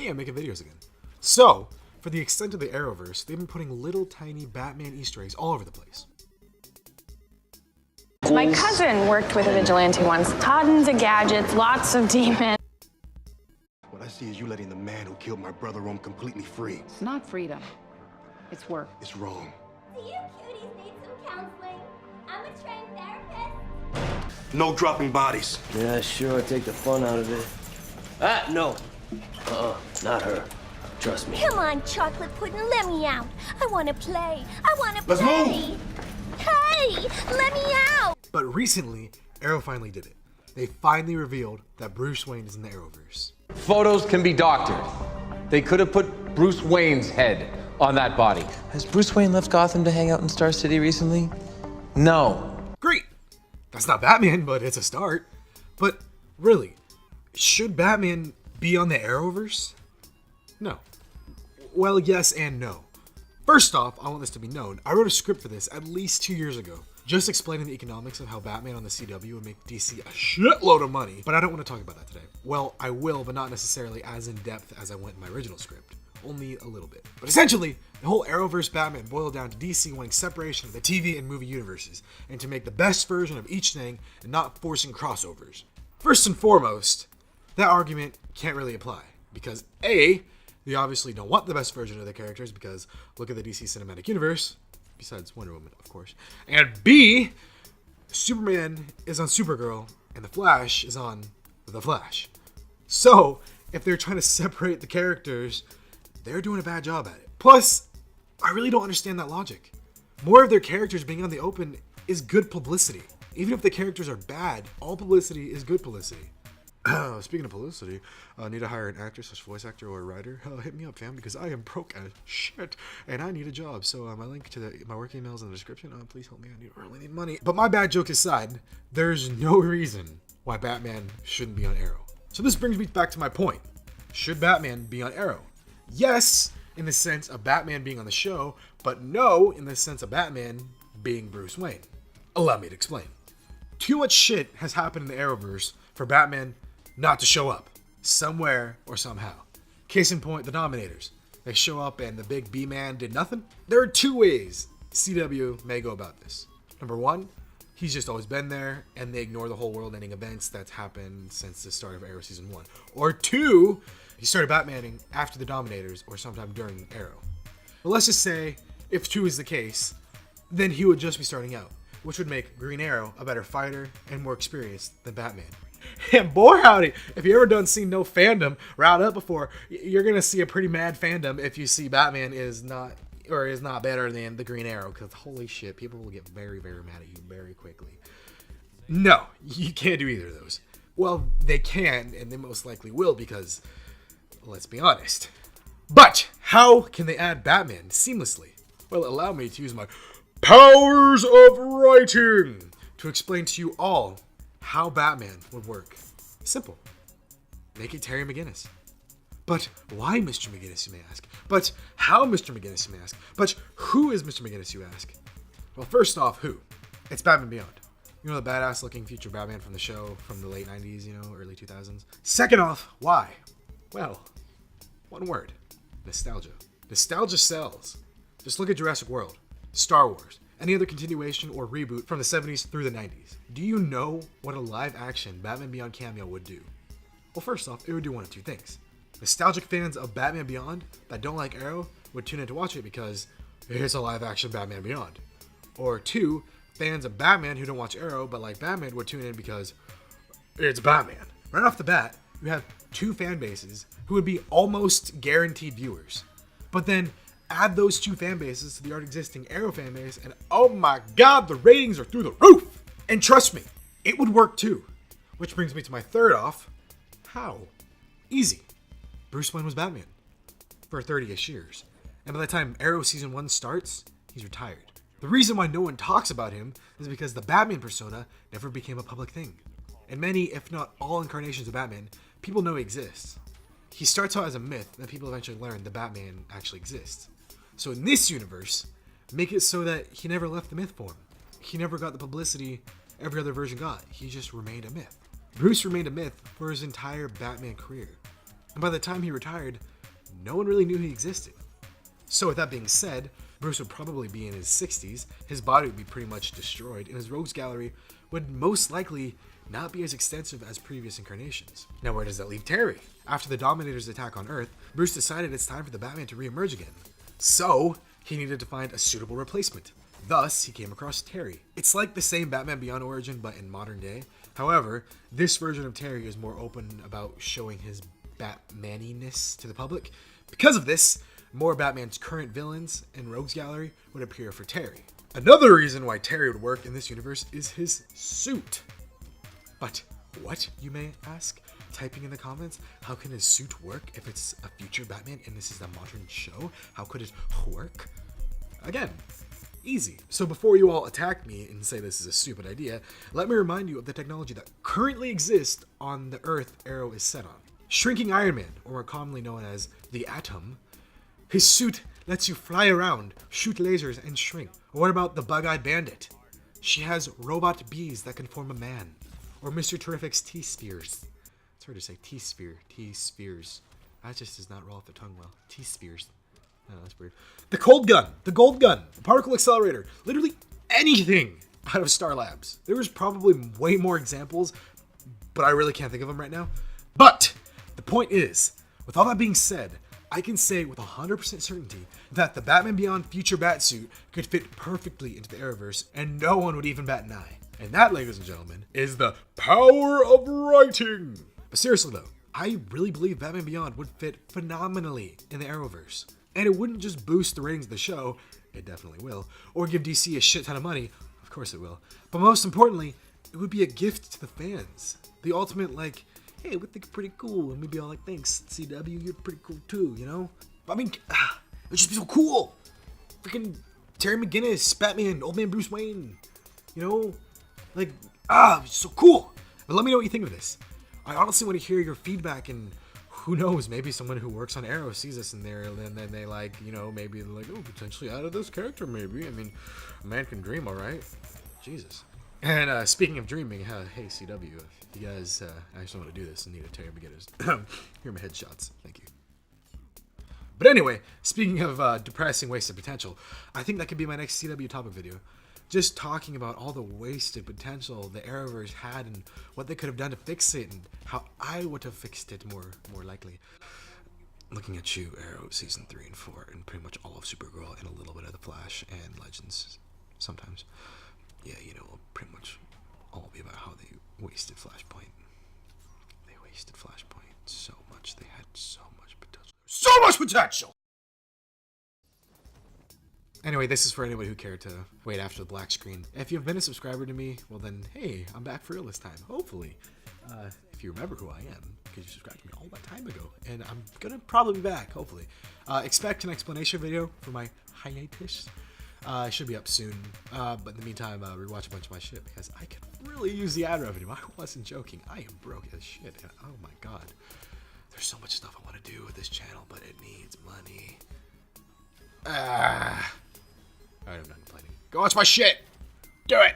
hey, I'm making videos again. So, for the extent of the Arrowverse, they've been putting little tiny Batman Easter eggs all over the place. My cousin worked with a vigilante once. Tons of gadgets, lots of demons. What I see is you letting the man who killed my brother roam completely free. It's not freedom. It's work. It's wrong. Do you cuties need some counseling? I'm a trained therapist. No dropping bodies. Yeah, sure, take the fun out of it. Ah, no. Not her. Trust me. Come on, chocolate pudding, let me out. I want to play. I want to Let's play. move. Hey, let me out. But recently, Arrow finally did it. They finally revealed that Bruce Wayne is in the Arrowverse. Photos can be doctored. They could have put Bruce Wayne's head on that body. Has Bruce Wayne left Gotham to hang out in Star City recently? No. Great! That's not Batman, but it's a start. But really, should Batman be on the Arrowverse? No. Well, yes and no. First off, I want this to be known. I wrote a script for this at least 2 years ago, just explaining the economics of how Batman on the CW would make DC a shitload of money, but I don't want to talk about that today. Well, I will, but not necessarily as in-depth as I went in my original script. Only a little bit. But essentially, the whole Arrowverse Batman boiled down to DC wanting separation of the TV and movie universes, and to make the best version of each thing and not forcing crossovers. First and foremost, that argument can't really apply, because A, they obviously don't want the best version of the characters, because look at the DC Cinematic Universe, besides Wonder Woman, of course. And B, Superman is on Supergirl, and the Flash is on The Flash. So, if they're trying to separate the characters, they're doing a bad job at it. Plus, I really don't understand that logic. More of their characters being on the open is good publicity. Even if the characters are bad, all publicity is good publicity. Speaking of publicity, need to hire an actor, voice actor, or a writer? Hit me up, fam, because I am broke as shit, and I need a job. So my link to my work email is in the description. Please help me. I really need money. But my bad joke aside, there's no reason why Batman shouldn't be on Arrow. So this brings me back to my point. Should Batman be on Arrow? Yes, in the sense of Batman being on the show, but no in the sense of Batman being Bruce Wayne. Allow me to explain. Too much shit has happened in the Arrowverse for Batman not to show up, somewhere or somehow. Case in point, the Dominators. They show up and the big B-Man did nothing. There are two ways CW may go about this. Number one, he's just always been there and they ignore the whole world-ending events that's happened since the start of Arrow Season 1. Or two, he started Batmaning after the Dominators or sometime during Arrow. But let's just say, if two is the case, then he would just be starting out, which would make Green Arrow a better fighter and more experienced than Batman. And boy howdy, if you ever done seen no fandom round up before, you're gonna see a pretty mad fandom if you see Batman is not better than the Green Arrow, because holy shit, people will get very, very mad at you very quickly. No, you can't do either of those. Well, they can, and they most likely will, because let's be honest. But how can they add Batman seamlessly? Well, allow me to use my powers of writing to explain to you all how Batman would work. Simple. Make it Terry McGinnis. But why Mr. McGinnis, you may ask? But how Mr. McGinnis, you may ask? But who is Mr. McGinnis, you ask? Well, first off, who? It's Batman Beyond. You know, the badass looking future Batman from the show from the late 90s, early 2000s. Second off, why? Well, one word. Nostalgia. Nostalgia sells. Just look at Jurassic World, Star Wars, any other continuation or reboot from the 70s through the 90s. Do you know what a live-action Batman Beyond cameo would do? Well, first off, it would do one of two things. Nostalgic fans of Batman Beyond that don't like Arrow would tune in to watch it because it's a live-action Batman Beyond. Or two, fans of Batman who don't watch Arrow but like Batman would tune in because it's Batman. Right off the bat, you have two fan bases who would be almost guaranteed viewers. But then add those two fan bases to the already existing Arrow fan base, and oh my god, the ratings are through the roof! And trust me, it would work too. Which brings me to my third off. How? Easy. Bruce Wayne was Batman for 30-ish years. And by the time Arrow Season 1 starts, he's retired. The reason why no one talks about him is because the Batman persona never became a public thing. And many, if not all incarnations of Batman, people know he exists. He starts out as a myth, and people eventually learn that Batman actually exists. So in this universe, make it so that he never left the myth form. He never got the publicity every other version got. He just remained a myth. Bruce remained a myth for his entire Batman career. And by the time he retired, no one really knew he existed. So with that being said, Bruce would probably be in his 60s, his body would be pretty much destroyed, and his rogues gallery would most likely not be as extensive as previous incarnations. Now where does that leave Terry? After the Dominator's attack on Earth, Bruce decided it's time for the Batman to re-emerge again. So, he needed to find a suitable replacement. Thus, he came across Terry. It's like the same Batman Beyond origin, but in modern day. However, this version of Terry is more open about showing his Batmaniness to the public. Because of this, more Batman's current villains and rogues gallery would appear for Terry. Another reason why Terry would work in this universe is his suit. But what, you may ask? Typing in the comments, how can his suit work if it's a future Batman and this is a modern show? How could it work? Again, easy. So before you all attack me and say this is a stupid idea, let me remind you of the technology that currently exists on the Earth Arrow is set on. Shrinking Iron Man, or more commonly known as the Atom, his suit lets you fly around, shoot lasers, and shrink. Or what about the Bug-Eyed Bandit? She has robot bees that can form a man. Or Mr. Terrific's T-Spheres. It's hard to say T-Sphere, T-Spheres. That just does not roll off the tongue well. T-Spheres. Oh, that's weird. The Cold Gun, the Gold Gun, the Particle Accelerator, literally anything out of Star Labs. There was probably way more examples, but I really can't think of them right now. But the point is, with all that being said, I can say with 100% certainty that the Batman Beyond future Batsuit could fit perfectly into the Arrowverse, and no one would even bat an eye. And that, ladies and gentlemen, is the power of writing. But seriously though, I really believe Batman Beyond would fit phenomenally in the Arrowverse. And it wouldn't just boost the ratings of the show, it definitely will, or give DC a shit ton of money, of course it will. But most importantly, it would be a gift to the fans. The ultimate, like, hey, we think you're pretty cool, and we'd be all like, thanks, CW, you're pretty cool too, you know? I mean, it would just be so cool. Freaking Terry McGinnis, Batman, Old Man Bruce Wayne, you know? Like, it's so cool. But let me know what you think of this. I honestly want to hear your feedback, and who knows, maybe someone who works on Arrow sees this and then they like, you know, maybe they're like, oh, potentially out of this character, maybe. I mean, a man can dream, all right? Jesus. And speaking of dreaming, hey, CW, if you guys actually want to do this and need a Terry McGinnis, here are my headshots. Thank you. But anyway, speaking of depressing wasted potential, I think that could be my next CW topic video. Just talking about all the wasted potential the Arrowverse had and what they could have done to fix it and how I would have fixed it more likely. Looking at you, Arrow season 3 and 4, and pretty much all of Supergirl and a little bit of the Flash and Legends sometimes. Yeah, you know, pretty much all be about how they wasted Flashpoint. They wasted Flashpoint so much. They had so much potential. So much potential! Anyway, this is for anybody who cared to wait after the black screen. If you've been a subscriber to me, well then, hey, I'm back for real this time, hopefully. If you remember who I am, because you subscribed to me all that time ago, and I'm gonna probably be back, hopefully. Expect an explanation video for my hiatus. It should be up soon, but in the meantime, rewatch a bunch of my shit, because I could really use the ad revenue. I wasn't joking. I am broke as shit, and oh my god. There's so much stuff I want to do with this channel, but it needs money. Alright, I'm not complaining. Go watch my shit! Do it!